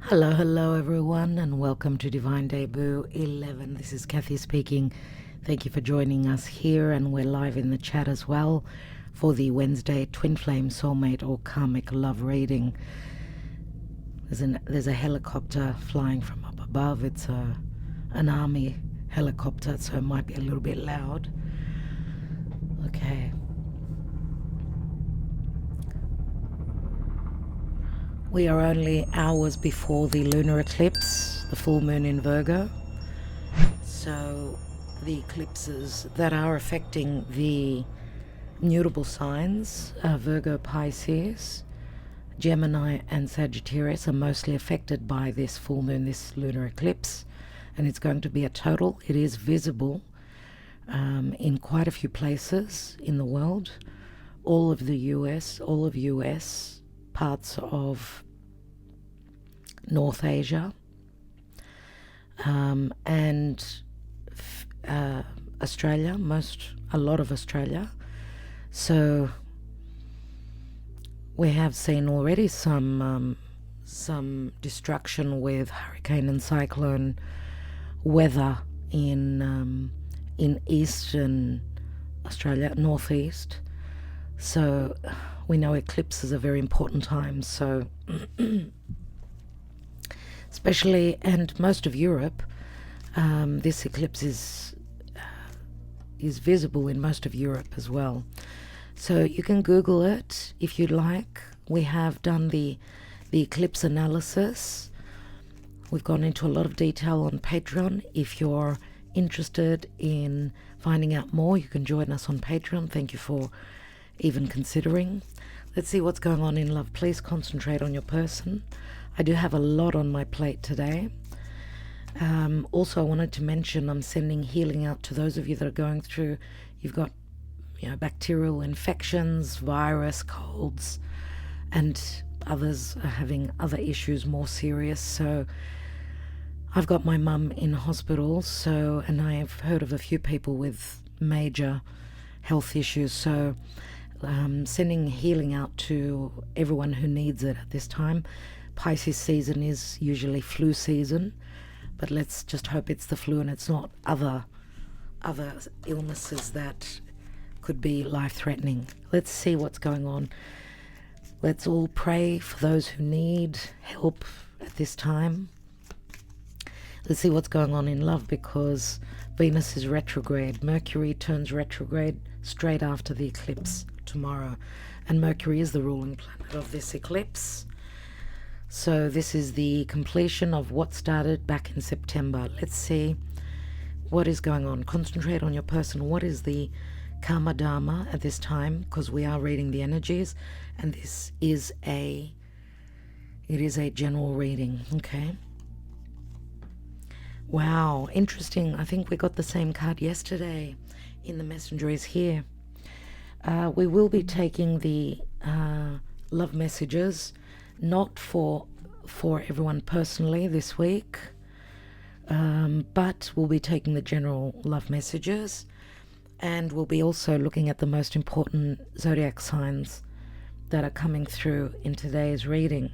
Hello everyone, and welcome to Divine Debut 11. This is Kathy speaking. Thank you for joining us here, and we're live in the chat as well for the Wednesday Twin Flame Soulmate or Karmic Love reading. There's a helicopter flying from up above. It's an army helicopter, so it might be a little bit loud. Okay. We are only hours before the lunar eclipse, the full moon in Virgo. So the eclipses that are affecting the mutable signs, Virgo, Pisces, Gemini and Sagittarius, are mostly affected by this full moon, this lunar eclipse. And it's going to be a total. It is visible in quite a few places in the world. All of the US, parts of North Asia, and Australia, a lot of Australia. So we have seen already some destruction with hurricane and cyclone weather in eastern Australia, northeast. So we know eclipses are very important times. So especially, and most of Europe, this eclipse is visible in most of Europe as well. So you can Google it if you'd like. We have done the eclipse analysis. We've gone into a lot of detail on Patreon. If you're interested in finding out more, you can join us on Patreon. Thank you for even considering. Let's see what's going on in love. Please concentrate on your person. I do have a lot on my plate today. Also, I wanted to mention I'm sending healing out to those of you that are going through, you've got bacterial infections, virus, colds, and others are having other issues more serious. So I've got my mum in hospital, and I have heard of a few people with major health issues. So sending healing out to everyone who needs it at this time. Pisces season is usually flu season, but let's just hope it's the flu and it's not other illnesses that could be life-threatening. Let's see what's going on. Let's all pray for those who need help at this time. Let's see what's going on in love, because Venus is retrograde. Mercury turns retrograde straight after the eclipse tomorrow, and Mercury is the ruling planet of this eclipse. So this is the completion of what started back in September. Let's see what is going on. Concentrate on your person. What is the Karma Dharma at this time? Because we are reading the energies, and this is a general reading. Okay. Wow, interesting. I think we got the same card yesterday in the messenger is here. We will be taking the love messages, not for everyone personally this week, but we'll be taking the general love messages, and we'll be also looking at the most important zodiac signs that are coming through in today's reading,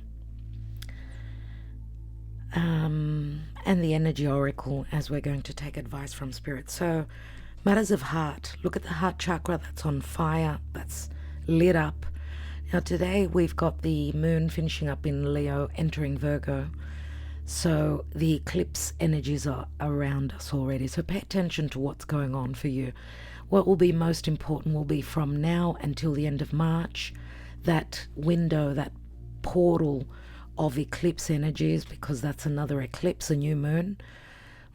and the energy oracle, as we're going to take advice from spirit. So matters of heart, look at the heart chakra. That's on fire, that's lit up. Now today we've got the moon finishing up in Leo, entering Virgo. So the eclipse energies are around us already. So pay attention to what's going on for you. What will be most important will be from now until the end of March, that window, that portal of eclipse energies, because that's another eclipse, a new moon,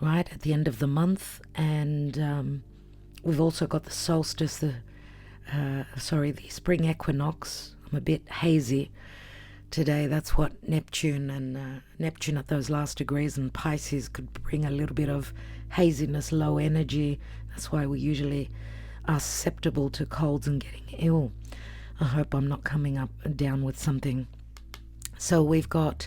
right, at the end of the month. And we've also got the solstice, the spring equinox. I'm a bit hazy today. That's what Neptune at those last degrees, and Pisces could bring a little bit of haziness, low energy. That's why we usually are susceptible to colds and getting ill. I hope I'm not coming up and down with something. So we've got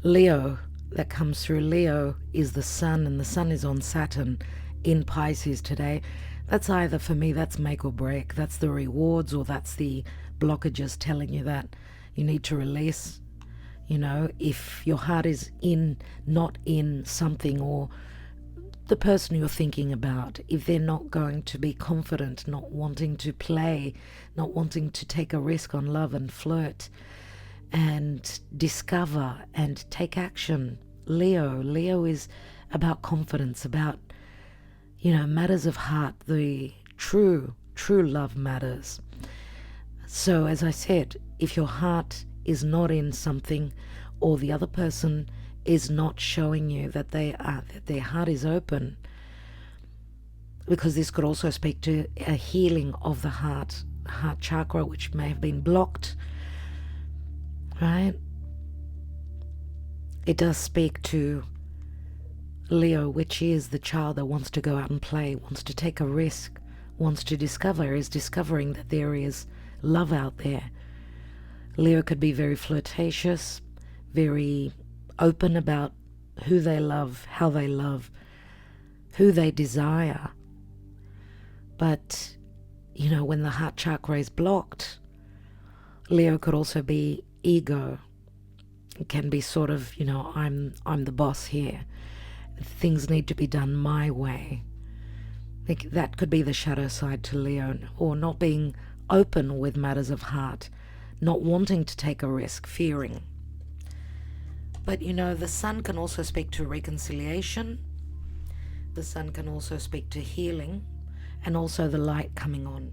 Leo that comes through. Leo is the sun, and the sun is on Saturn in Pisces today. That's either, for me, that's make or break. That's the rewards, or that's the blockages telling you that you need to release You know, if your heart is not in something, or the person you're thinking about, if they're not going to be confident, not wanting to play, not wanting to take a risk on love and flirt and discover and take action. Leo is about confidence, about, matters of heart, the true love matters. So as I said, if your heart is not in something, or the other person is not showing you that that their heart is open, because this could also speak to a healing of the heart chakra, which may have been blocked, right? It does speak to Leo, which is the child that wants to go out and play, wants to take a risk, wants to discover, is discovering that there is love out there. Leo could be very flirtatious, very open about who they love, how they love, who they desire. But, when the heart chakra is blocked, Leo could also be ego. It can be sort of, I'm the boss here. Things need to be done my way. That could be the shadow side to Leo, or not being open with matters of heart, not wanting to take a risk, fearing. But the sun can also speak to reconciliation. The sun can also speak to healing, and also the light coming on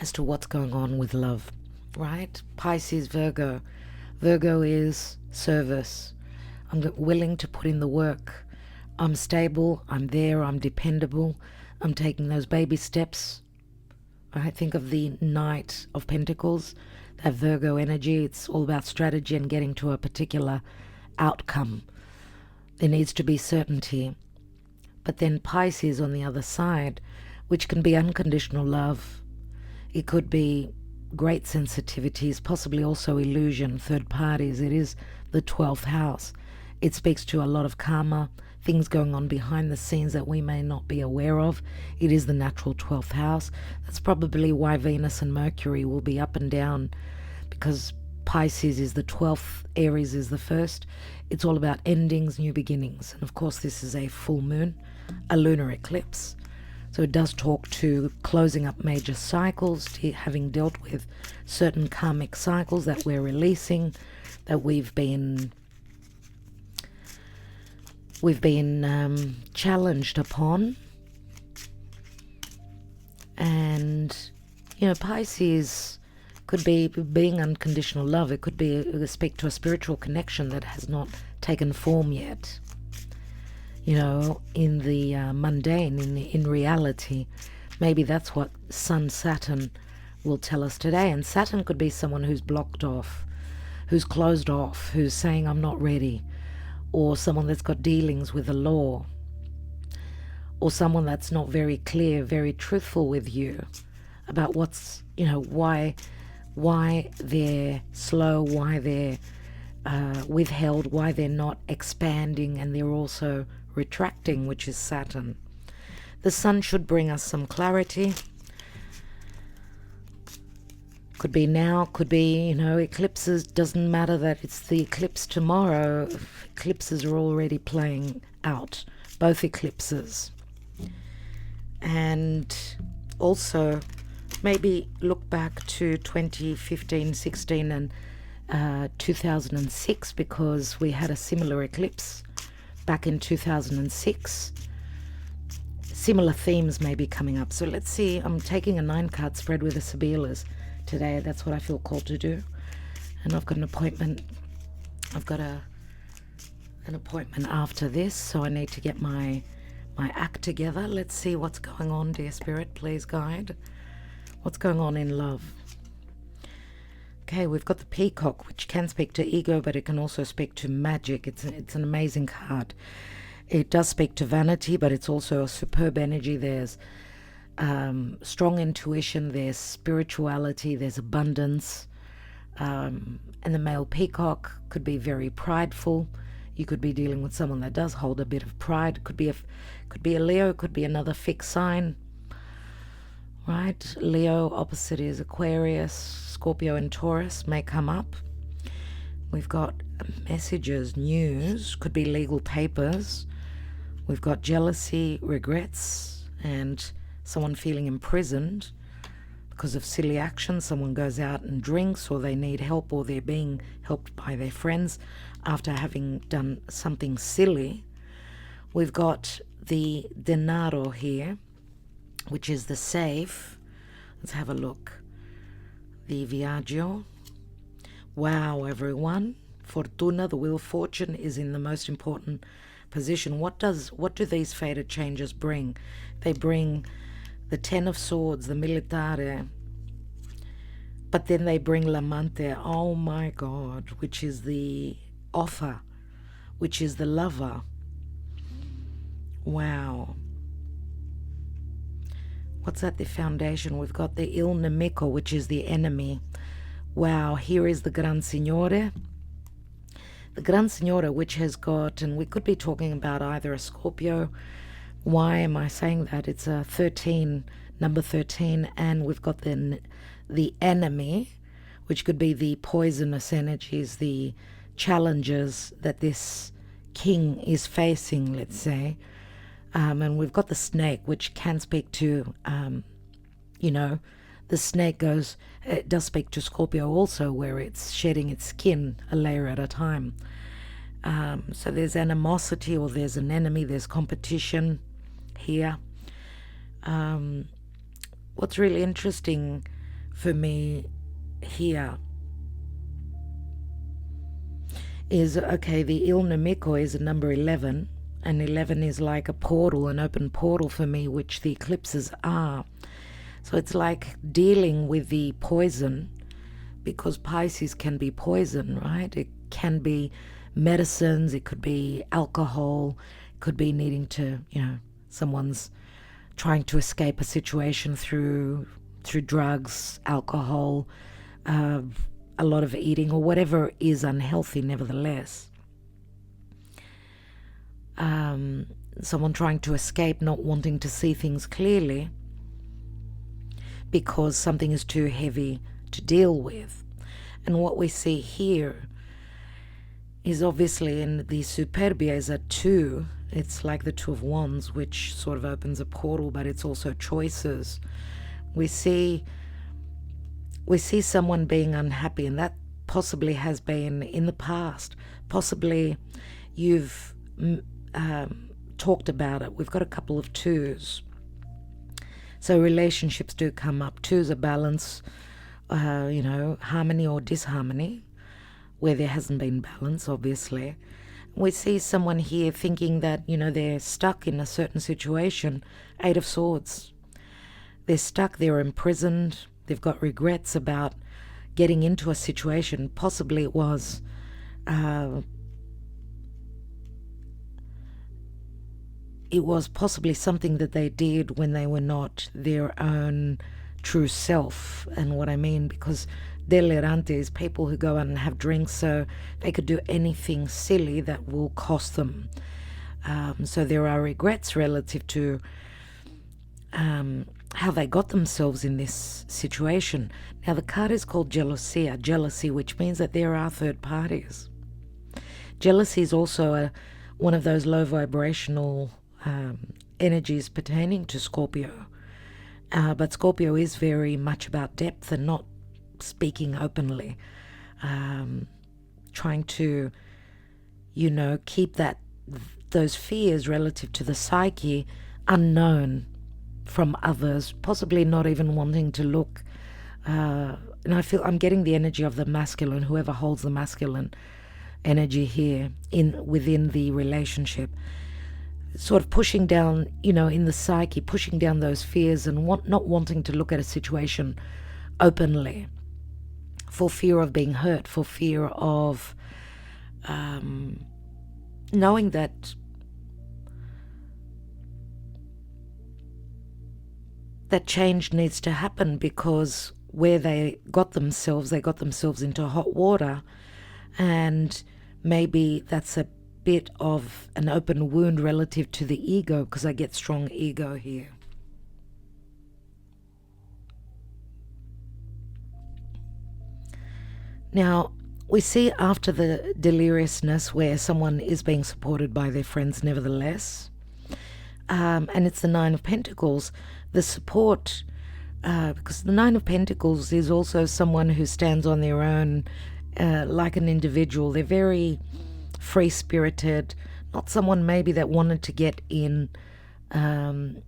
as to what's going on with love, right? Pisces, Virgo. Virgo is service. I'm willing to put in the work. I'm stable, I'm there, I'm dependable, I'm taking those baby steps. I think of the Knight of Pentacles, that Virgo energy. It's all about strategy and getting to a particular outcome. There needs to be certainty. But then Pisces on the other side, which can be unconditional love. It could be great sensitivities, possibly also illusion, third parties. It is the 12th house. It speaks to a lot of karma, things going on behind the scenes that we may not be aware of. It is the natural 12th house. That's probably why Venus and Mercury will be up and down, because Pisces is the 12th, Aries is the first. It's all about endings, new beginnings. And of course, this is a full moon, a lunar eclipse. So it does talk to closing up major cycles, having dealt with certain karmic cycles that we're releasing, that we've been challenged upon. And Pisces could be being unconditional love. It could be speak to a spiritual connection that has not taken form yet, in the mundane, in reality. Maybe that's what Sun Saturn will tell us today. And Saturn could be someone who's blocked off, who's closed off, who's saying I'm not ready, or someone that's got dealings with the law, or someone that's not very clear, very truthful with you about what's, why they're slow, why they're withheld, why they're not expanding, and they're also retracting, which is Saturn. The sun should bring us some clarity. Could be now, could be, eclipses. Doesn't matter that it's the eclipse tomorrow. Eclipses are already playing out, both eclipses. And also maybe look back to 2015, 16 and 2006, because we had a similar eclipse back in 2006. Similar themes may be coming up. So let's see. I'm taking a 9-card spread with the Sibyllers today. That's what I feel called to do. And I've got an appointment. I've got an appointment after this, so I need to get my act together. Let's see what's going on, dear Spirit. Please guide. What's going on in love? Okay, we've got the Peacock, which can speak to ego, but it can also speak to magic. It's an amazing card. It does speak to vanity, but it's also a superb energy. There's strong intuition, there's spirituality, there's abundance. And the male peacock could be very prideful. You could be dealing with someone that does hold a bit of pride. Could be a Leo, could be another fixed sign. right? Leo opposite is Aquarius, Scorpio and Taurus may come up. We've got messages, news, could be legal papers. We've got jealousy, regrets, and someone feeling imprisoned because of silly actions. Someone goes out and drinks, or they need help, or they're being helped by their friends after having done something silly. We've got the denaro here, which is the safe. Let's have a look. The viaggio. Wow, everyone. Fortuna, the wheel of fortune, is in the most important position. What do these fated changes bring? They bring the Ten of Swords, the militare, but then they bring l'amante, oh my God, which is the offer, which is the lover. Wow. What's at the foundation? We've got the il nemico, which is the enemy. Wow, here is the Gran Signore. The Gran Signore, which has got, and we could be talking about either a Scorpio. Why am I saying that? It's a 13, number 13, and we've got the enemy, which could be the poisonous energies, the challenges that this king is facing, let's say. And we've got the snake, which can speak to, the snake it does speak to Scorpio also, where it's shedding its skin a layer at a time. So there's animosity, or there's an enemy, there's competition here. What's really interesting for me here is, okay, the il nemico is a number 11, and 11 is like a portal, an open portal for me, which the eclipses are. So it's like dealing with the poison, because Pisces can be poison, right? It can be medicines, it could be alcohol, it could be needing to, someone's trying to escape a situation through drugs, alcohol, a lot of eating, or whatever is unhealthy nevertheless. Someone trying to escape, not wanting to see things clearly because something is too heavy to deal with. And what we see here is obviously in the Superbia is a 2. It's like the 2 of Wands, which sort of opens a portal, but it's also choices. We see someone being unhappy, and that possibly has been in the past. Possibly you've talked about it. We've got a couple of 2s. So relationships do come up. 2's a balance, harmony or disharmony, where there hasn't been balance, obviously. We see someone here thinking that, they're stuck in a certain situation. 8 of Swords. They're stuck, they're imprisoned, they've got regrets about getting into a situation. Possibly it was possibly something that they did when they were not their own true self. And what I mean, because delirantes, people who go out and have drinks, so they could do anything silly that will cost them. So there are regrets relative to how they got themselves in this situation. Now the card is called jealousy, which means that there are third parties. Jealousy is also one of those low vibrational energies pertaining to Scorpio. But Scorpio is very much about depth and not speaking openly. Trying to, keep those fears relative to the psyche unknown from others, possibly not even wanting to look. And I feel I'm getting the energy of the masculine, whoever holds the masculine energy here within the relationship, sort of pushing down, in the psyche, pushing down those fears and not wanting to look at a situation openly for fear of being hurt, for fear of knowing that change needs to happen, because where they got themselves into hot water, and maybe that's a bit of an open wound relative to the ego, because I get strong ego here. Now, we see after the deliriousness where someone is being supported by their friends nevertheless, and it's the Nine of Pentacles, the support, because the Nine of Pentacles is also someone who stands on their own, like an individual. They're very free-spirited, not someone maybe that wanted to get in, someone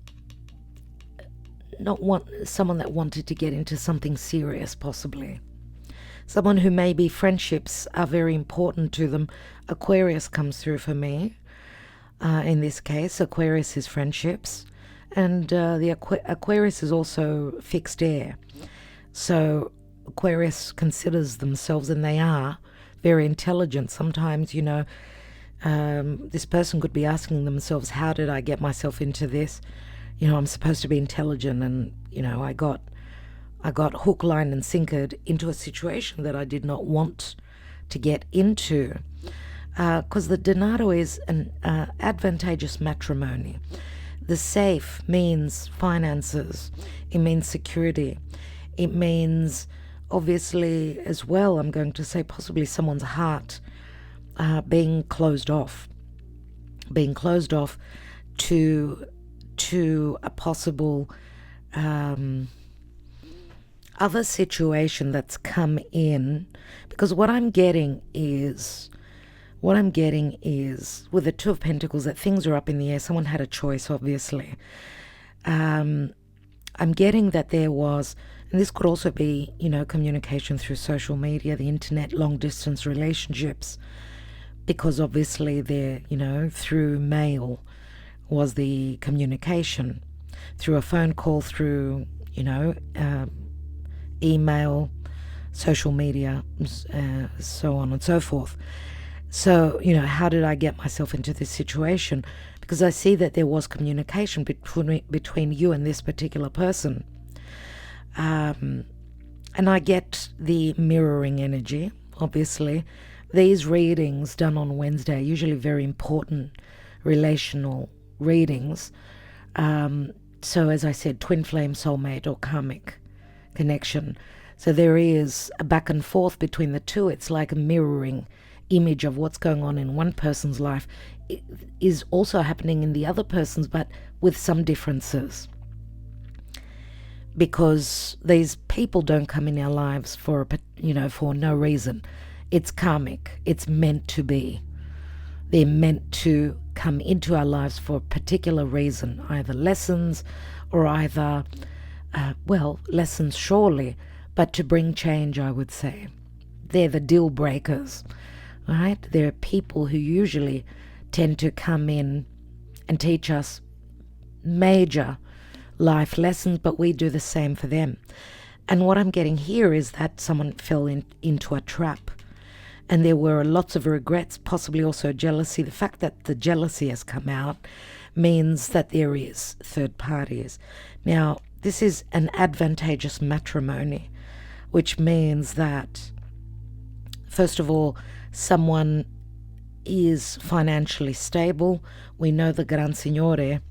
that wanted to get into something serious, possibly. Someone who maybe friendships are very important to them. Aquarius comes through for me. In this case, Aquarius is friendships. And the Aquarius is also fixed air. So Aquarius considers themselves, and they are, very intelligent. Sometimes, this person could be asking themselves, how did I get myself into this? I'm supposed to be intelligent, and, I got hook, line, and sinkered into a situation that I did not want to get into. Because the denaro is an advantageous matrimony. The safe means finances. It means security. It means, obviously, as well, I'm going to say possibly someone's heart being closed off. Being closed off to a possible other situation that's come in. Because what I'm getting is with the Two of Pentacles that things are up in the air. Someone had a choice, obviously. I'm getting that there was, and this could also be, communication through social media, the internet, long distance relationships, because obviously they're, through mail was the communication, through a phone call, through, email, social media, so on and so forth. So, how did I get myself into this situation? Because I see that there was communication between you and this particular person. And I get the mirroring energy, obviously. These readings done on Wednesday are usually very important relational readings. So as I said, twin flame, soulmate, or karmic connection. So there is a back and forth between the two. It's like a mirroring image of what's going on in one person's life is also happening in the other person's, but with some differences. Because these people don't come in our lives for no reason. It's karmic. It's meant to be. They're meant to come into our lives for a particular reason, either lessons or either, lessons surely, but to bring change, I would say. They're the deal breakers, right? There are people who usually tend to come in and teach us major life lessons, but we do the same for them. And what I'm getting here is that someone fell into a trap. And there were lots of regrets, possibly also jealousy. The fact that the jealousy has come out means that there is third parties. Now, this is an advantageous matrimony, which means that, first of all, someone is financially stable. We know the Gran Signore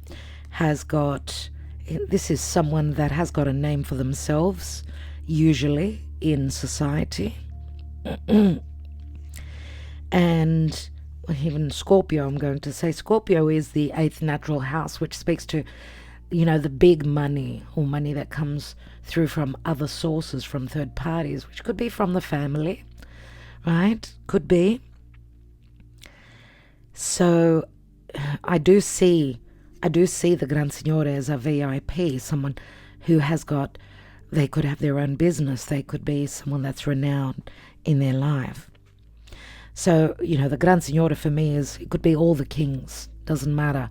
has got, this is someone that has got a name for themselves, usually in society. And even Scorpio, I'm going to say, Scorpio is the 8th natural house, which speaks to, the big money or money that comes through from other sources, from third parties, which could be from the family, right? Could be. So I do see the Gran Signore as a VIP, someone who has got, they could have their own business. They could be someone that's renowned in their life. So, the Gran Signore for me it could be all the kings, doesn't matter.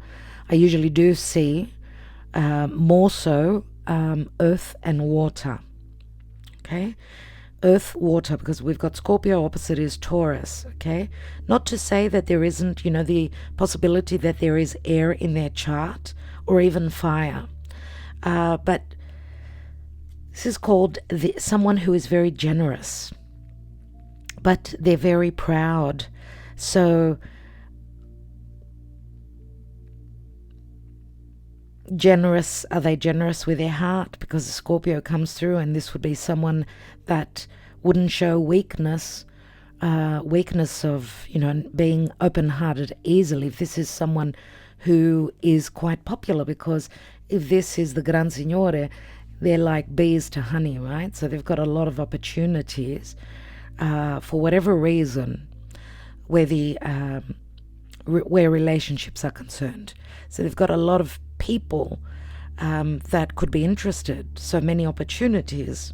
I usually do see more so earth and water, okay? Earth, water, because we've got Scorpio, opposite is Taurus, okay? Not to say that there isn't, the possibility that there is air in their chart or even fire. But this is called someone who is very generous. But they're very proud. So are they generous with their heart? Because the Scorpio comes through, and this would be someone that wouldn't show weakness, weakness of, being open-hearted easily. If this is someone who is quite popular, because if this is the Gran Signore, they're like bees to honey, right? So they've got a lot of opportunities for whatever reason where where relationships are concerned. So they've got a lot of people that could be interested, so many opportunities.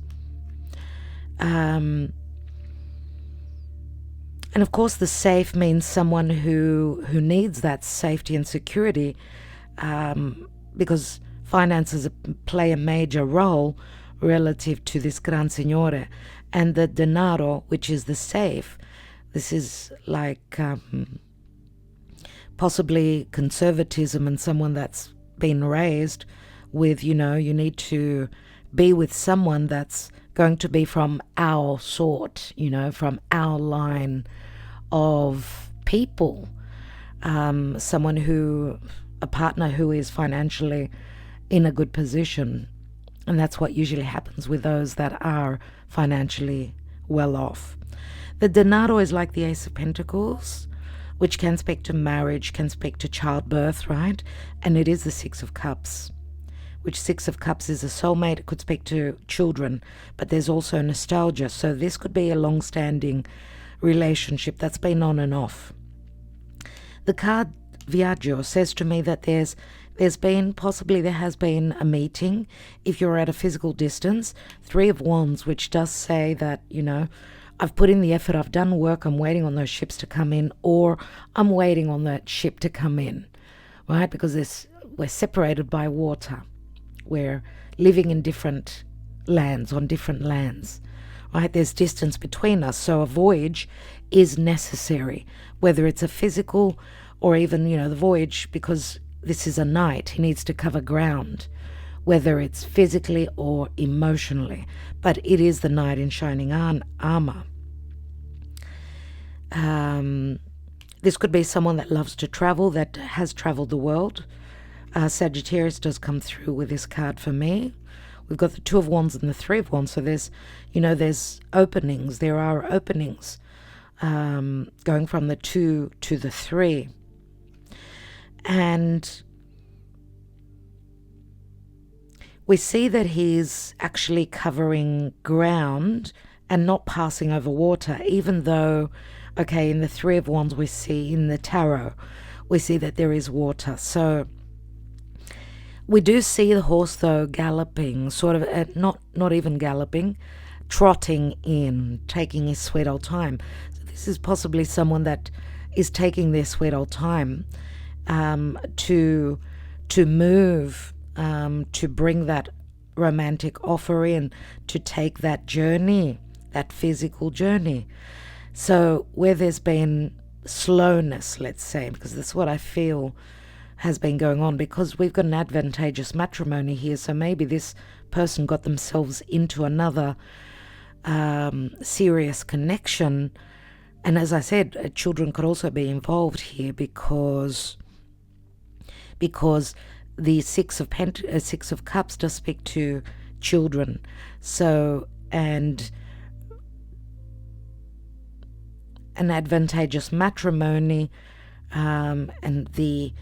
And of course, the safe means someone who needs that safety and security, because finances play a major role relative to this Gran Signore. And the denaro, which is the safe, this is like possibly conservatism, and someone that's been raised with, you need to be with someone that's going to be from our sort, from our line of people. A partner who is financially in a good position. And that's what usually happens with those that are financially well off. The denaro is like the Ace of Pentacles, which can speak to marriage, can speak to childbirth, right? And it is the Six of Cups, which Six of Cups is a soulmate. It could speak to children, but there's also nostalgia. So this could be a long-standing relationship that's been on and off. The card Viaggio says to me that there has been a meeting if you're at a physical distance. Three of Wands, which does say that, I've put in the effort, I've done work, I'm waiting on those ships to come in, or I'm waiting on that ship to come in, right? Because we're separated by water. We're living in different lands, on different lands, right? There's distance between us, so a voyage is necessary, whether it's a physical or even, the voyage, because this is a knight, he needs to cover ground, whether it's physically or emotionally. But it is the knight in shining armor. This could be someone that loves to travel, that has traveled the world. Sagittarius does come through with this card for me. We've got the Two of Wands and the Three of Wands. So there's openings. There are openings going from the 2 to the 3. And we see that he's actually covering ground and not passing over water, even though, in the Three of Wands we see, in the tarot, we see that there is water. So we do see the horse, though, galloping, sort of, not even galloping, trotting in, taking his sweet old time. So this is possibly someone that is taking their sweet old time to move, to bring that romantic offer in, to take that journey, that physical journey. So where there's been slowness, let's say, because that's what I feel has been going on, because we've got an advantageous matrimony here, so maybe this person got themselves into another serious connection. And as I said, children could also be involved here, because the Six of Cups does speak to children. So, and an advantageous matrimony, and the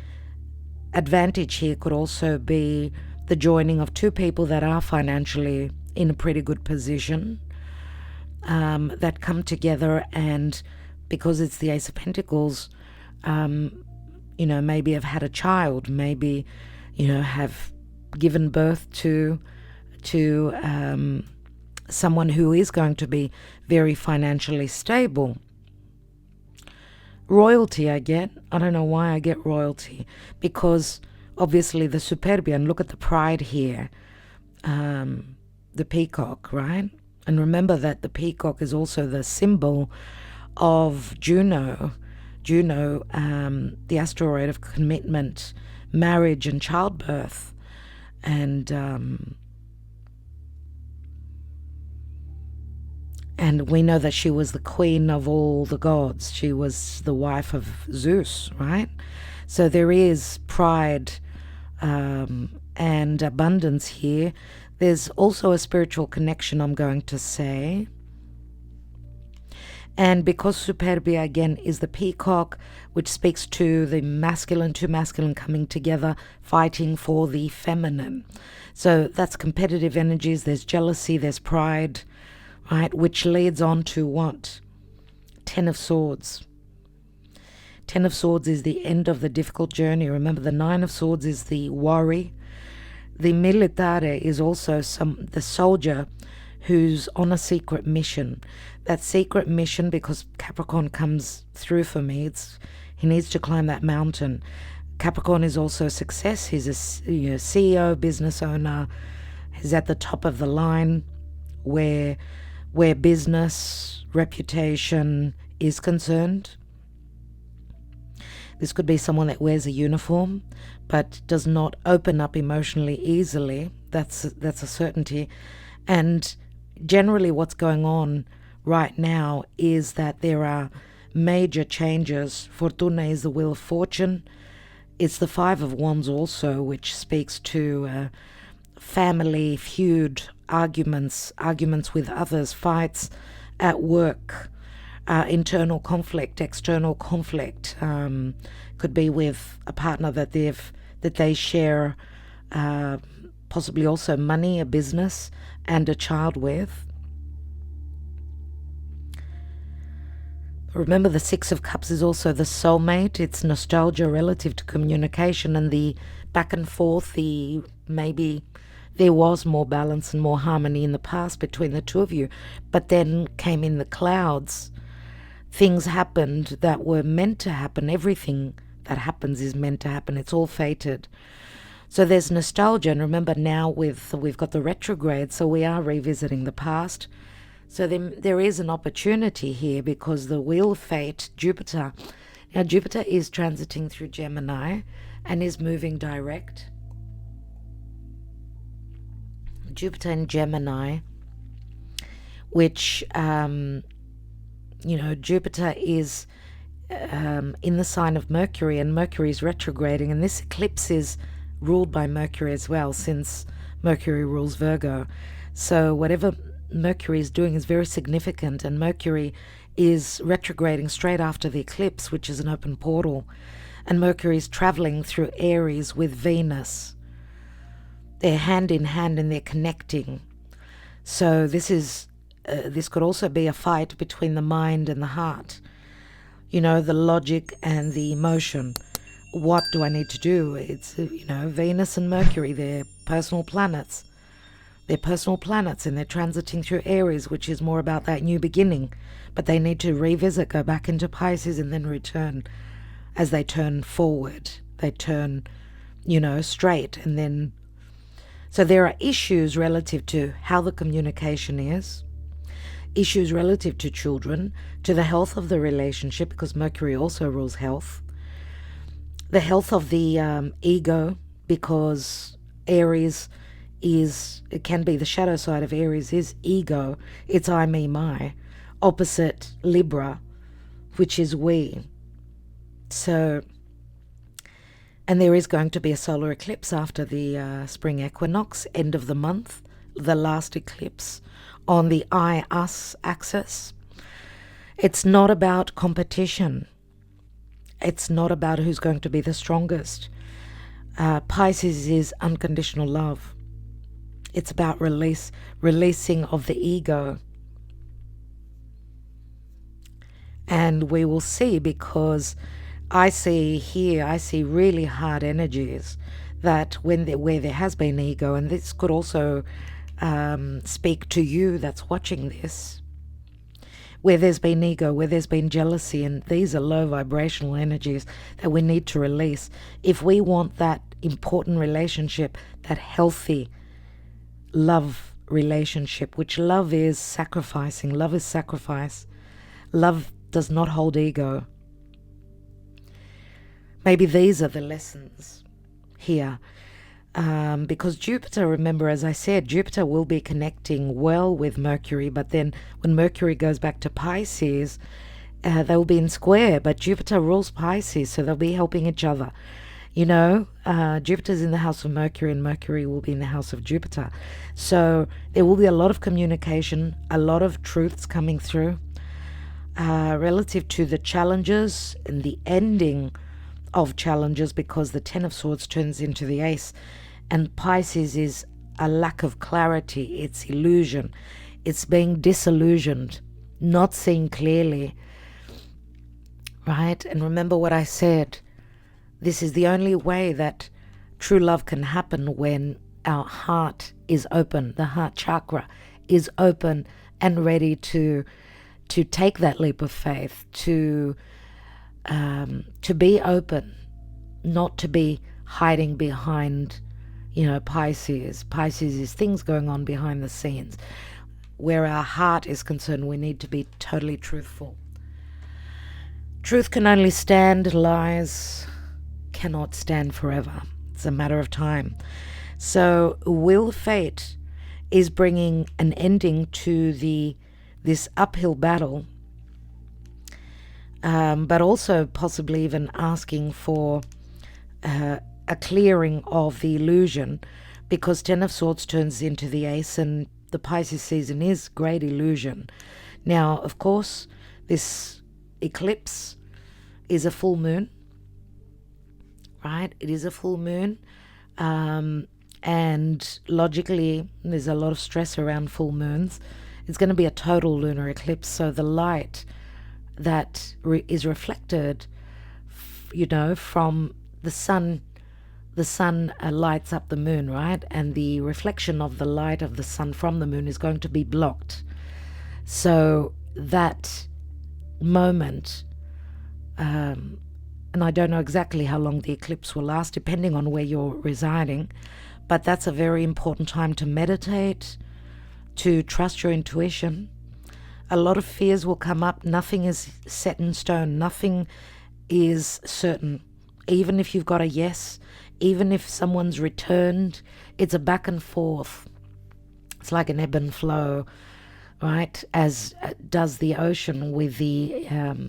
advantage here could also be the joining of two people that are financially in a pretty good position, that come together, and because it's the Ace of Pentacles, maybe have had a child, maybe, have given birth to someone who is going to be very financially stable. Royalty I get. I don't know why I get royalty, because obviously the Superbia, and look at the pride here, the peacock, right? And remember that the peacock is also the symbol of Juno, the asteroid of commitment, marriage and childbirth. And we know that she was the queen of all the gods. She was the wife of Zeus, right? So there is pride and abundance here. There's also a spiritual connection, I'm going to say. And because Superbia again is the peacock, which speaks to the masculine, two masculine coming together, fighting for the feminine. So that's competitive energies, there's jealousy, there's pride, right? Which leads on to what? Ten of Swords. Ten of Swords is the end of the difficult journey. Remember, the Nine of Swords is the worry. The militare is also the soldier who's on a secret mission. That secret mission, because Capricorn comes through for me, he needs to climb that mountain. Capricorn is also success. He's a CEO, business owner. He's at the top of the line where business, reputation is concerned. This could be someone that wears a uniform but does not open up emotionally easily. That's a certainty. And generally what's going on right now is that there are major changes. Fortuna is the wheel of fortune. It's the Five of Wands also, which speaks to family feud, arguments with others, fights at work, internal conflict, external conflict. Could be with a partner that they share, possibly also money, a business, and a child with. Remember, the Six of Cups is also the soulmate. It's nostalgia relative to communication and the back and forth. Maybe there was more balance and more harmony in the past between the two of you, but then came in the clouds. Things happened that were meant to happen. Everything that happens is meant to happen. It's all fated. So there's nostalgia, and remember now we've got the retrograde, so we are revisiting the past. So there is an opportunity here, because the wheel of fate, Jupiter. Now Jupiter is transiting through Gemini and is moving direct. Jupiter in Gemini, which Jupiter is in the sign of Mercury, and Mercury is retrograding, and this eclipse is ruled by Mercury as well, since Mercury rules Virgo. So whatever Mercury is doing is very significant, and Mercury is retrograding straight after the eclipse, which is an open portal, and Mercury is traveling through Aries with Venus. They're hand in hand and they're connecting. So this could also be a fight between the mind and the heart, the logic and the emotion. What do I need to do? It's Venus and Mercury, they're personal planets. They're personal planets, and they're transiting through Aries, which is more about that new beginning. But they need to revisit, go back into Pisces, and then return. As they turn forward, they turn, straight. And then, so there are issues relative to how the communication is, issues relative to children, to the health of the relationship, because Mercury also rules health, the health of the ego, because Aries it can be the shadow side of Aries is ego. It's I, me, my. Opposite Libra, which is we. So, and there is going to be a solar eclipse after the spring equinox, end of the month, the last eclipse on the I-us axis. It's not about competition. It's not about who's going to be the strongest. Pisces is unconditional love. It's about releasing of the ego. And we will see, because I see really hard energies that where there has been ego, and this could also speak to you that's watching this, where there's been ego, where there's been jealousy, and these are low vibrational energies that we need to release if we want that important relationship, that healthy love relationship, which love is sacrificing. Love is sacrifice. Love does not hold ego. Maybe these are the lessons here. Because Jupiter, remember, as I said, Jupiter will be connecting well with Mercury, but then when Mercury goes back to Pisces, they'll be in square, but Jupiter rules Pisces, so they'll be helping each other. Jupiter's in the house of Mercury, and Mercury will be in the house of Jupiter. So there will be a lot of communication, a lot of truths coming through. relative to the challenges and the ending of challenges, because the Ten of Swords turns into the Ace, and Pisces is a lack of clarity, it's illusion, it's being disillusioned, not seeing clearly, right? And remember what I said, this is the only way that true love can happen, when our heart is open, the heart chakra is open and ready to take that leap of faith, to be open, not to be hiding behind, Pisces. Pisces is things going on behind the scenes. Where our heart is concerned, we need to be totally truthful. Truth can only stand, lies cannot stand forever. It's a matter of time. So Wheel of Fate is bringing an ending to this uphill battle, but also possibly even asking for a clearing of the illusion, because Ten of Swords turns into the Ace, and the Pisces season is great illusion. Now, of course, this eclipse is a full moon, right? It is a full moon, and logically, there's a lot of stress around full moons. It's going to be a total lunar eclipse, so the light that is reflected, from the sun lights up the moon, right? And the reflection of the light of the sun from the moon is going to be blocked. So that moment, and I don't know exactly how long the eclipse will last, depending on where you're residing, but that's a very important time to meditate, to trust your intuition. A lot of fears will come up. Nothing is set in stone. Nothing is certain. Even if you've got a yes, even if someone's returned, it's a back and forth. It's like an ebb and flow, right? As does the ocean with the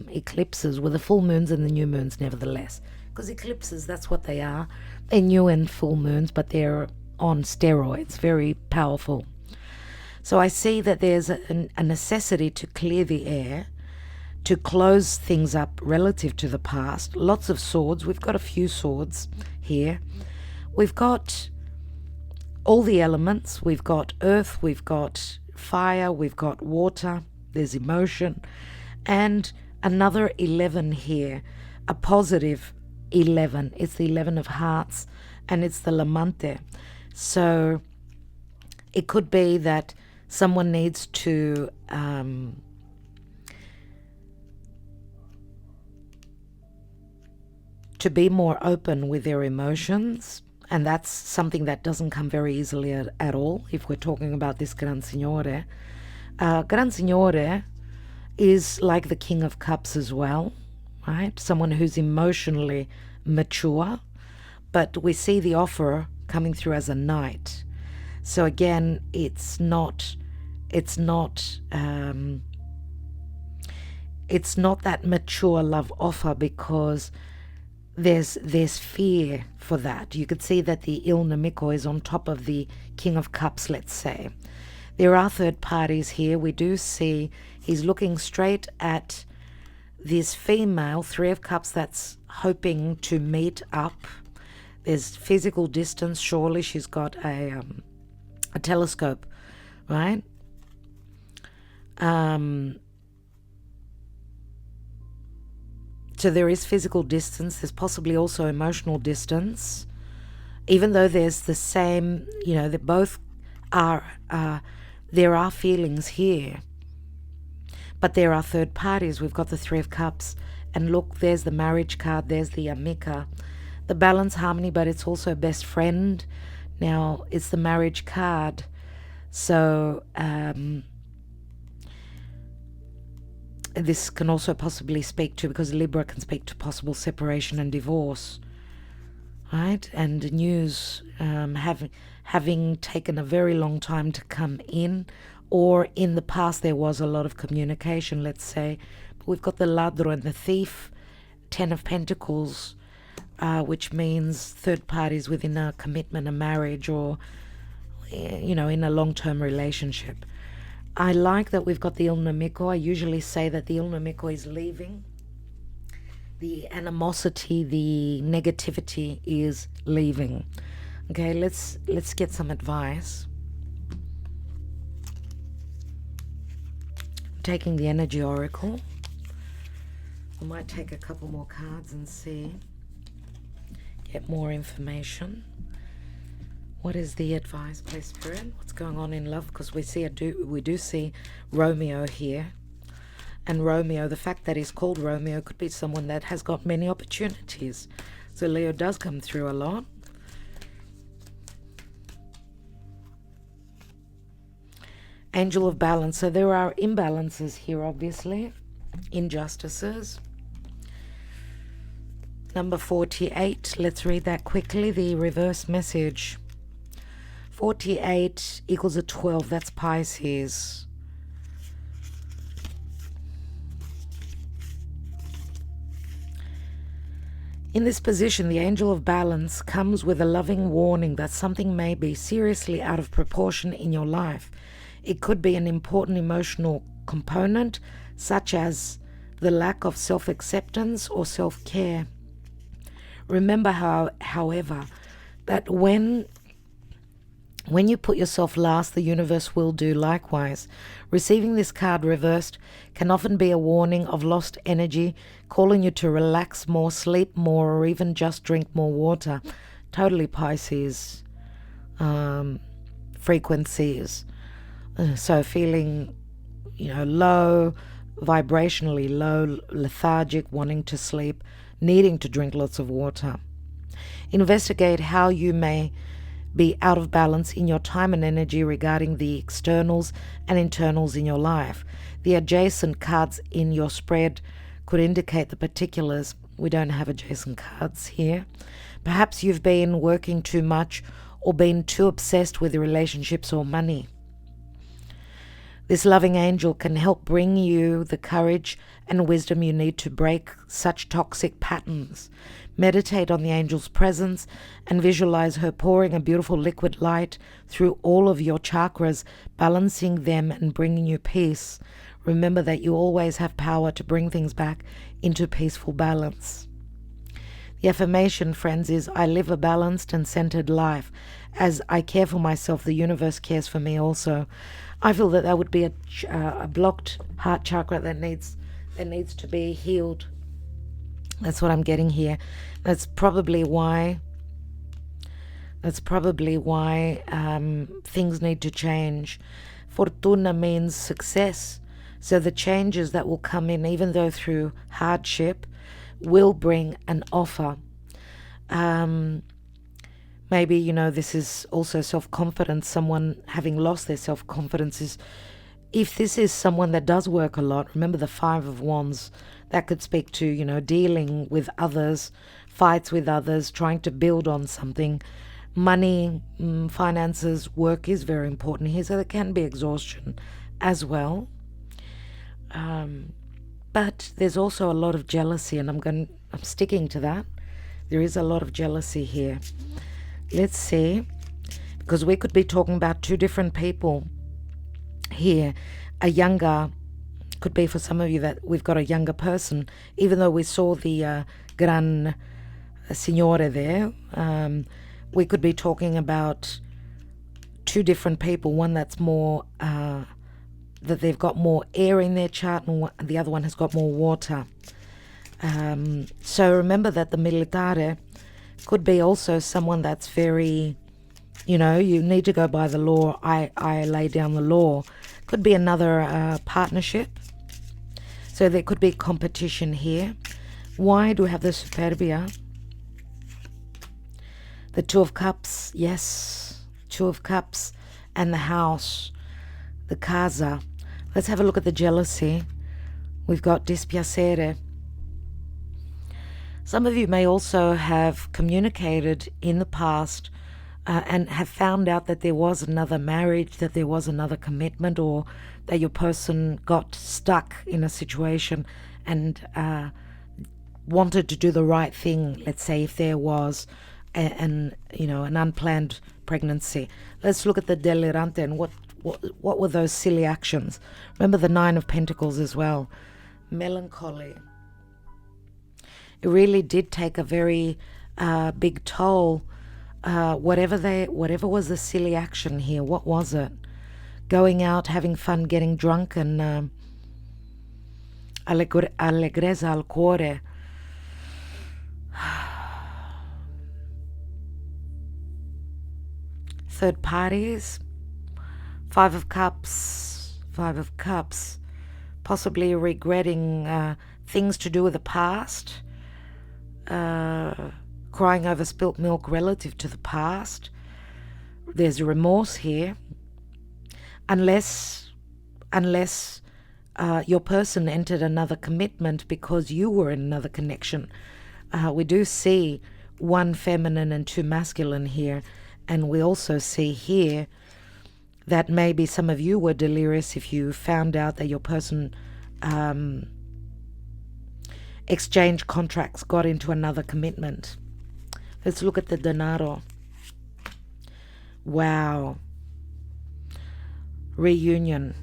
eclipses, with the full moons and the new moons, nevertheless. Because eclipses, that's what they are. They're new and full moons, but they're on steroids, very powerful. So I see that there's a necessity to clear the air, to close things up relative to the past. Lots of swords. We've got a few swords here. We've got all the elements. We've got earth, we've got fire, we've got water, there's emotion, and another 11 here, a positive 11. It's the 11 of hearts, and it's the Lamante. So it could be that someone needs to be more open with their emotions, and that's something that doesn't come very easily at all if we're talking about this Gran Signore. Gran Signore is like the King of Cups as well, right? Someone who's emotionally mature, but we see the offer coming through as a knight. So again, it's not that mature love offer, because there's fear for that. You could see that the Il Nemico is on top of the King of Cups, let's say. There are third parties here. We do see he's looking straight at this female, Three of Cups, that's hoping to meet up. There's physical distance. Surely she's got a telescope, right? So there is physical distance. There's possibly also emotional distance, even though there's the same, they both are, there are feelings here, but there are third parties. We've got the Three of Cups, and look, there's the marriage card, there's the Amica, the balance, harmony, but it's also best friend. Now it's the marriage card. So this can also possibly speak to, because Libra can speak to possible separation and divorce, right? And news having taken a very long time to come in, or in the past there was a lot of communication, let's say. But we've got the Ladro and the Thief, Ten of Pentacles, which means third parties within a commitment, a marriage, or in a long-term relationship. I like that we've got the Il Nemico. I usually say that the Il Nemico is leaving. The animosity, the negativity is leaving. Okay, let's get some advice. I'm taking the Energy Oracle. I might take a couple more cards and see, get more information. What is the advice, please, Spirit? What's going on in love? Because we do see Romeo here. And Romeo, the fact that he's called Romeo, could be someone that has got many opportunities. So Leo does come through a lot. Angel of Balance. So there are imbalances here, obviously. Injustices. Number 48. Let's read that quickly. The reverse message. 48 equals a 12. That's Pisces. In this position, the Angel of Balance comes with a loving warning that something may be seriously out of proportion in your life. It could be an important emotional component, such as the lack of self-acceptance or self-care. Remember, however, that when you put yourself last, the universe will do likewise. Receiving this card reversed can often be a warning of lost energy, calling you to relax more, sleep more, or even just drink more water. Totally Pisces frequencies. So feeling, low, vibrationally low, lethargic, wanting to sleep, needing to drink lots of water. Investigate how you may be out of balance in your time and energy regarding the externals and internals in your life. The adjacent cards in your spread could indicate the particulars. We don't have adjacent cards here. Perhaps you've been working too much or been too obsessed with relationships or money. This loving angel can help bring you the courage and wisdom you need to break such toxic patterns. Meditate on the angel's presence and visualize her pouring a beautiful liquid light through all of your chakras, balancing them and bringing you peace. Remember that you always have power to bring things back into peaceful balance. The affirmation, friends, is I live a balanced and centered life. As I care for myself, the universe cares for me also. I feel that would be a blocked heart chakra that needs to be healed. That's what I'm getting here. That's probably why things need to change. Fortuna means success. So the changes that will come in, even though through hardship, will bring an offer. Maybe, this is also self-confidence. Someone having lost their self-confidence is, if this is someone that does work a lot, remember the Five of Wands, that could speak to, dealing with others, fights with others, trying to build on something. Money, finances, work is very important here, so there can be exhaustion as well. But there's also a lot of jealousy, and I'm sticking to that. There is a lot of jealousy here. Let's see, because we could be talking about two different people here. A younger, could be for some of you that we've got a younger person, even though we saw the Gran Signore there. We could be talking about two different people, one that's more, that they've got more air in their chart, and the other one has got more water. So remember that the militare could be also someone that's very, you need to go by the law. I lay down the law. Could be another partnership. So there could be competition here. Why do we have the Superbia? The Two of Cups, yes. Two of Cups and the House, the Casa. Let's have a look at the jealousy. We've got Dispiacere. Some of you may also have communicated in the past and have found out that there was another marriage, that there was another commitment, or that your person got stuck in a situation and wanted to do the right thing. Let's say if there was an unplanned pregnancy. Let's look at the Delirante and What were those silly actions? Remember the Nine of Pentacles as well. Melancholy. It really did take a very big toll. Whatever was the silly action here, what was it? Going out, having fun, getting drunk, and allegrezza al cuore. Third parties. Five of Cups. Possibly regretting things to do with the past. Crying over spilt milk relative to the past. There's remorse here. Unless your person entered another commitment because you were in another connection. We do see one feminine and two masculine here. And we also see here that maybe some of you were delirious if you found out that your person exchanged contracts, got into another commitment. Let's look at the denaro. Wow. Reunion.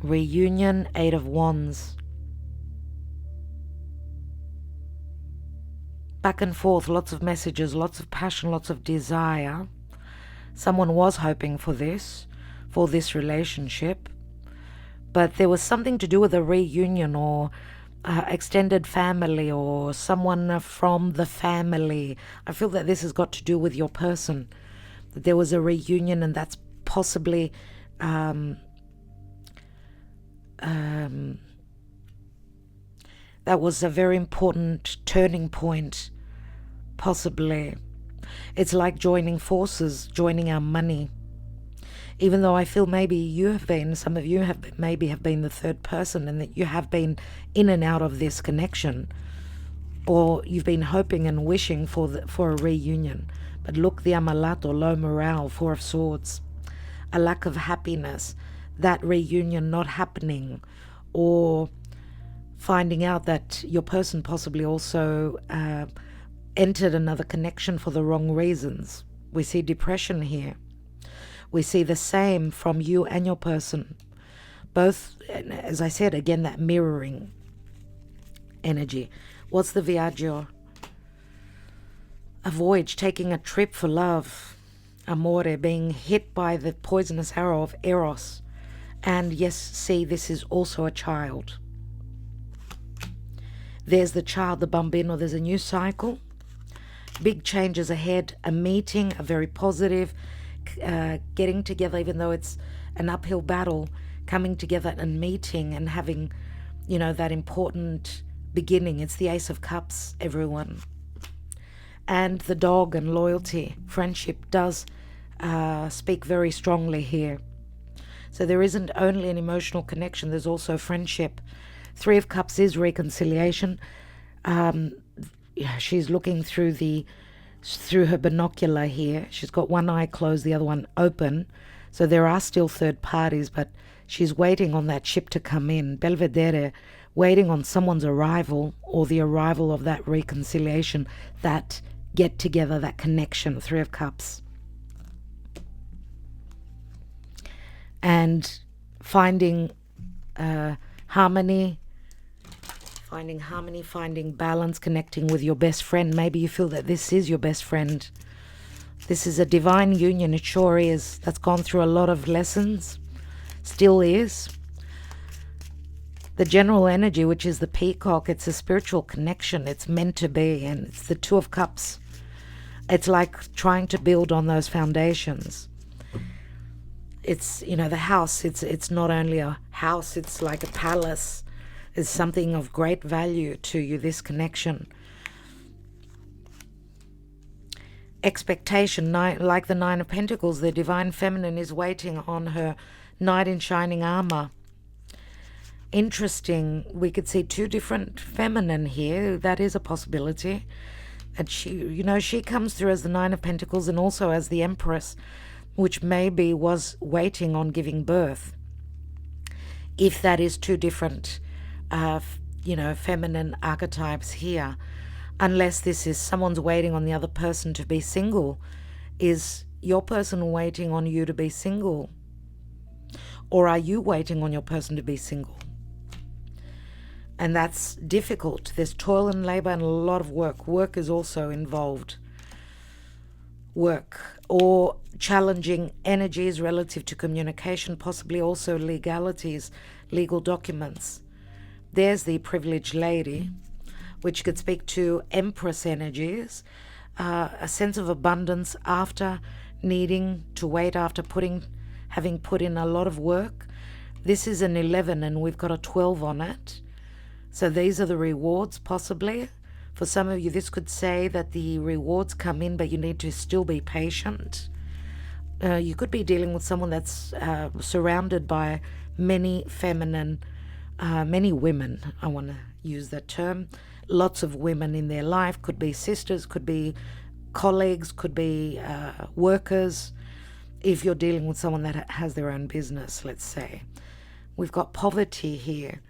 Eight of Wands. Back and forth, lots of messages, lots of passion, lots of desire. Someone was hoping for this relationship. But there was something to do with a reunion or extended family or someone from the family. I feel that this has got to do with your person. That there was a reunion, and that's possibly that was a very important turning point, possibly. It's like joining forces, joining our money. Even though I feel maybe some of you have been the third person, and that you have been in and out of this connection, or you've been hoping and wishing for a reunion. But look, the Amalato, low morale, Four of Swords, a lack of happiness, that reunion not happening, or finding out that your person possibly also entered another connection for the wrong reasons. We see depression here. We see the same from you and your person. Both, as I said, again, that mirroring energy. What's the Viaggio? A voyage, taking a trip for love. Amore, being hit by the poisonous arrow of Eros. And yes, see, this is also a child. There's the child, the bambino. There's a new cycle. Big changes ahead. A meeting, a very positive, getting together, even though it's an uphill battle, coming together and meeting and having, that important beginning. It's the Ace of Cups, everyone. And the dog and loyalty, friendship does speak very strongly here. So there isn't only an emotional connection, there's also friendship. Three of Cups is reconciliation. She's looking through her binocular here. She's got one eye closed, the other one open. So there are still third parties, but she's waiting on that ship to come in. Belvedere, waiting on someone's arrival or the arrival of that reconciliation, that get together, that connection. Three of Cups. And finding harmony, finding balance, connecting with your best friend. Maybe you feel that this is your best friend. This is a divine union, it sure is. That's gone through a lot of lessons, still is. The general energy, which is the peacock, it's a spiritual connection. It's meant to be, and it's the Two of Cups. It's like trying to build on those foundations. It's, the house, it's not only a house, it's like a palace. It's something of great value to you, this connection. Expectation, like the Nine of Pentacles, the divine feminine is waiting on her knight in shining armor. Interesting, we could see two different feminine here. That is a possibility. And she comes through as the Nine of Pentacles and also as the Empress, which maybe was waiting on giving birth. If that is two different, feminine archetypes here, unless this is someone's waiting on the other person to be single, is your person waiting on you to be single? Or are you waiting on your person to be single? And that's difficult. There's toil and labor and a lot of work. Work is also involved. Work or challenging energies relative to communication, possibly also legalities, legal documents. There's the privileged lady, which could speak to Empress energies, a sense of abundance after needing to wait, after having put in a lot of work. This is an 11 and we've got a 12 on it. So these are the rewards, possibly. For some of you, this could say that the rewards come in, but you need to still be patient. You could be dealing with someone that's surrounded by many feminine, many women, I want to use that term. Lots of women in their life, could be sisters, could be colleagues, could be workers. If you're dealing with someone that has their own business, let's say. We've got poverty here.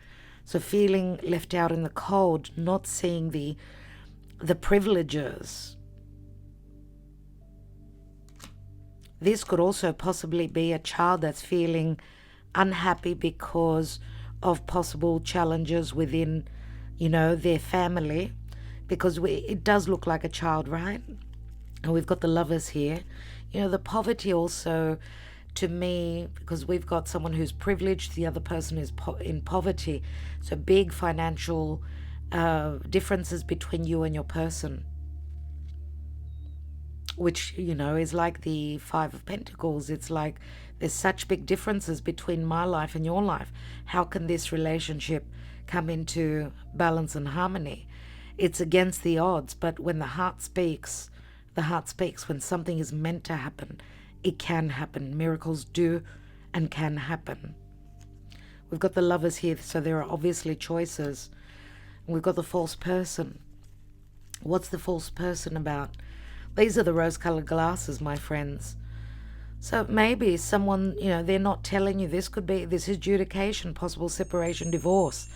So feeling left out in the cold, not seeing the privileges. This could also possibly be a child that's feeling unhappy because of possible challenges within, their family. Because it does look like a child, right? And we've got the Lovers here. The poverty also, to me, because we've got someone who's privileged, the other person is in poverty. So big financial differences between you and your person, which, is like the Five of Pentacles. It's like there's such big differences between my life and your life. How can this relationship come into balance and harmony? It's against the odds, but when the heart speaks. When something is meant to happen, it can happen. Miracles do and can happen. We've got the Lovers here, so there are obviously choices. We've got the false person. What's the false person about? These are the rose-colored glasses, my friends. So maybe someone, they're not telling you. This is adjudication, possible separation, divorce.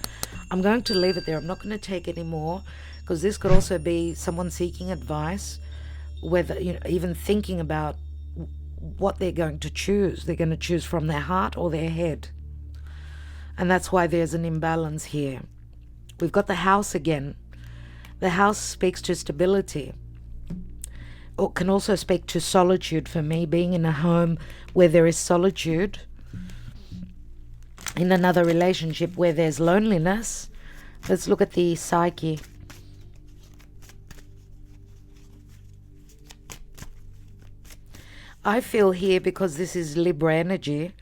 I'm going to leave it there. I'm not going to take any more, because this could also be someone seeking advice, whether, even thinking about what they're going to choose. They're going to choose from their heart or their head. And that's why there's an imbalance here. We've got the House again. The House speaks to stability. Or can also speak to solitude for me, being in a home where there is solitude, in another relationship where there's loneliness. Let's look at the psyche. I feel here, because this is Libra energy,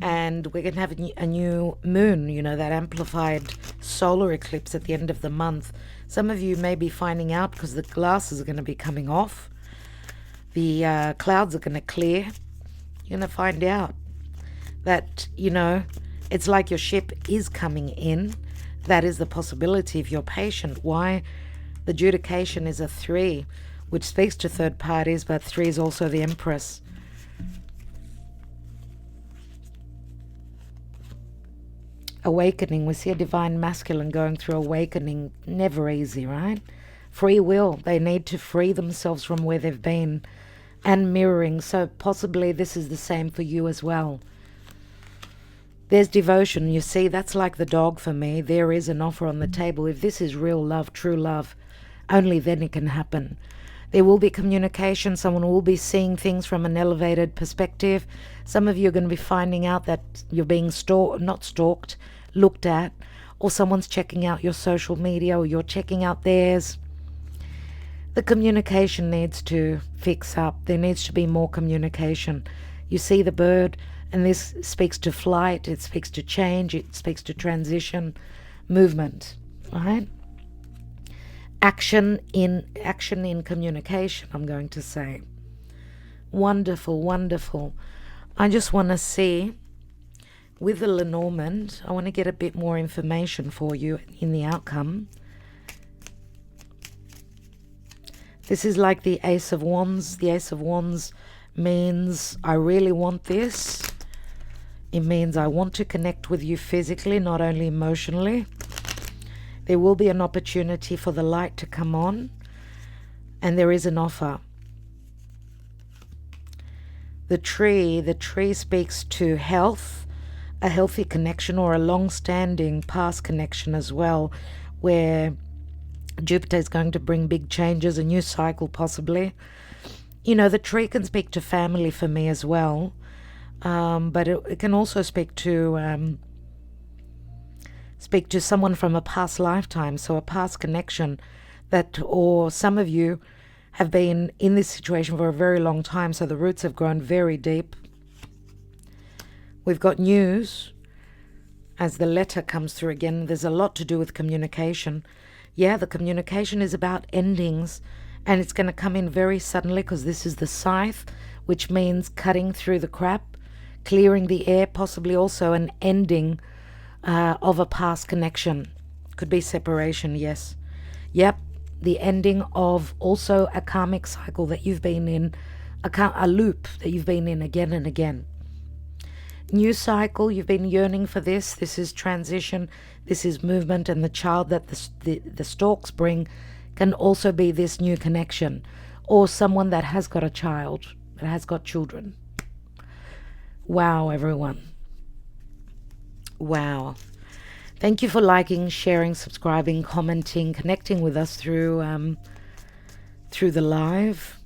and we're going to have a new moon, that amplified solar eclipse at the end of the month. Some of you may be finding out, because the glasses are going to be coming off. The clouds are going to clear. You're going to find out that, it's like your ship is coming in. That is the possibility if you're patient. Why? The adjudication is a 3, which speaks to third parties, but 3 is also the Empress. Awakening. We see a divine masculine going through awakening. Never easy, right? Free will. They need to free themselves from where they've been. And mirroring. So possibly this is the same for you as well. There's devotion. You see, that's like the dog for me. There is an offer on the table. If this is real love, true love, only then it can happen. There will be communication. Someone will be seeing things from an elevated perspective. Some of you are going to be finding out that you're being not stalked, looked at, or someone's checking out your social media, or you're checking out theirs. The communication needs to fix up. There needs to be more communication. You see the bird, and this speaks to flight. It speaks to change. It speaks to transition, movement, right? Action in communication, I'm going to say. Wonderful, wonderful. I just want to see, with the Lenormand, I want to get a bit more information for you in the outcome. This is like the Ace of Wands. The Ace of Wands means I really want this. It means I want to connect with you physically, not only emotionally. There will be an opportunity for the light to come on, and there is an offer. The tree speaks to health, a healthy connection, or a long-standing past connection as well, where Jupiter is going to bring big changes, a new cycle possibly. You know, the tree can speak to family for me as well, but it can also speak to someone from a past lifetime, so a past connection that, or some of you have been in this situation for a very long time, so the roots have grown very deep. We've got news as the letter comes through again. There's a lot to do with communication. Yeah, the communication is about endings, and it's going to come in very suddenly because this is the scythe, which means cutting through the crap, clearing the air, possibly also an ending of a past connection. Could be separation, yes. Yep, the ending of also a karmic cycle that you've been in, a loop that you've been in again and again. New cycle, you've been yearning for this. This is transition, this is movement, and the child that the stalks bring can also be this new connection, or someone that has got a child, that has got children. Wow, everyone. Wow. Thank you for liking, sharing, subscribing, commenting, connecting with us through the live,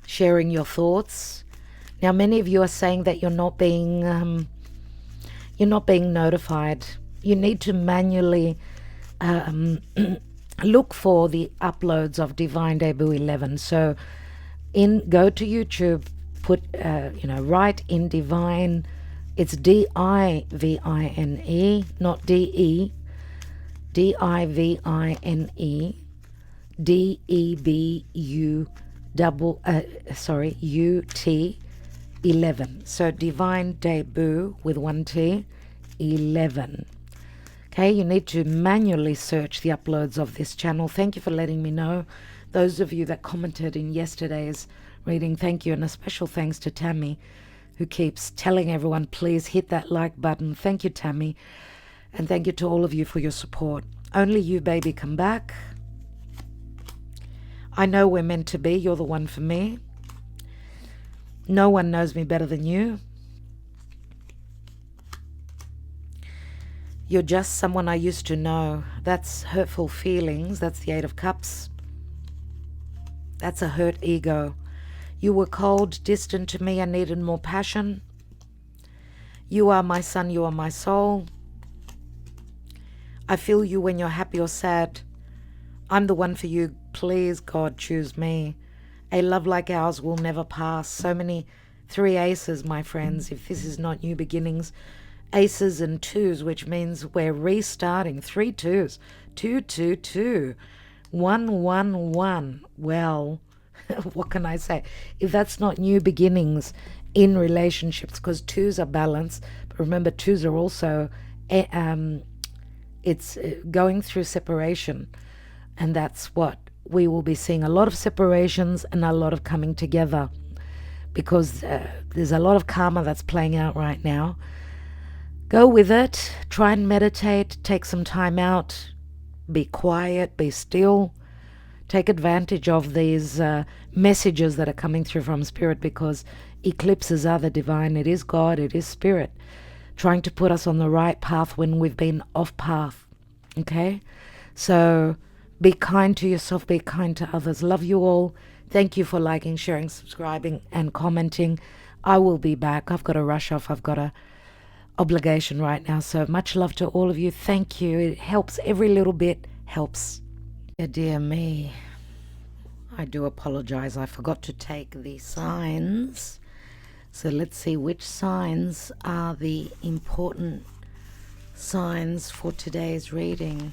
sharing your thoughts. Now, many of you are saying that you're not being notified. You need to manually look for the uploads of Divine Debut 11. So, go to YouTube, put write in Divine. It's Divine, not DE. Divine, UT 11. So Divine Debut with 1 T 11. Okay, you need to manually search the uploads of this channel. Thank you for letting me know. Those of you that commented in yesterday's reading, thank you, and a special thanks to Tammy, who keeps telling everyone, please hit that like button. Thank you, Tammy. And thank you to all of you for your support. Only you, baby, come back. I know we're meant to be. You're the one for me. No one knows me better than you. You're just someone I used to know. That's hurtful feelings. That's the 8 of Cups. That's a hurt ego. You were cold, distant to me. I needed more passion. You are my sun. You are my soul. I feel you when you're happy or sad. I'm the one for you. Please, God, choose me. A love like ours will never pass. So many 3 aces, my friends. If this is not new beginnings, aces and 2s, which means we're restarting. 3 2s. 2 2 2. 1 1 1. Well, what can I say? If that's not new beginnings in relationships, because 2s are balanced, but remember 2s are also it's going through separation, and that's what we will be seeing. A lot of separations and a lot of coming together, because there's a lot of karma that's playing out right now. Go with it. Try and meditate. Take some time out. Be quiet. Be still. Take advantage of these messages that are coming through from Spirit, because eclipses are the divine. It is God. It is Spirit trying to put us on the right path when we've been off path. Okay? So be kind to yourself. Be kind to others. Love you all. Thank you for liking, sharing, subscribing, and commenting. I will be back. I've got to rush off. I've got a obligation right now. So much love to all of you. Thank you. It helps. Every little bit helps. Dear me, I do apologize. I forgot to take the signs. So let's see which signs are the important signs for today's reading.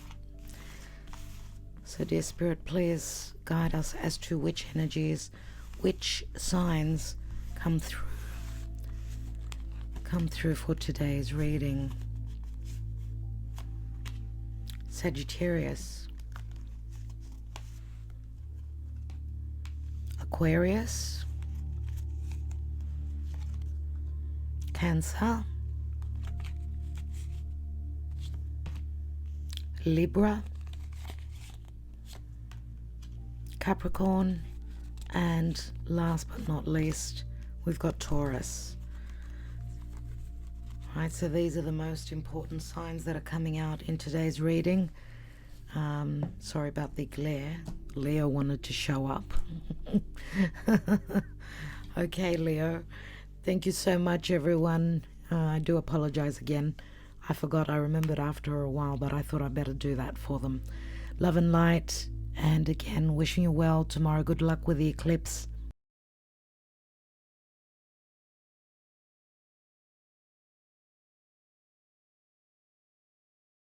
So dear Spirit, please guide us as to which energies, which signs come through for today's reading. Sagittarius, Aquarius, Cancer, Libra, Capricorn, And last but not least, we've got Taurus. Right, so these are the most important signs that are coming out in today's reading. Sorry about the glare. Leo wanted to show up. Okay, Leo. Thank you so much, everyone. I do apologize again. I forgot. I remembered after a while, but I thought I'd better do that for them. Love and light. And again, wishing you well tomorrow. Good luck with the eclipse.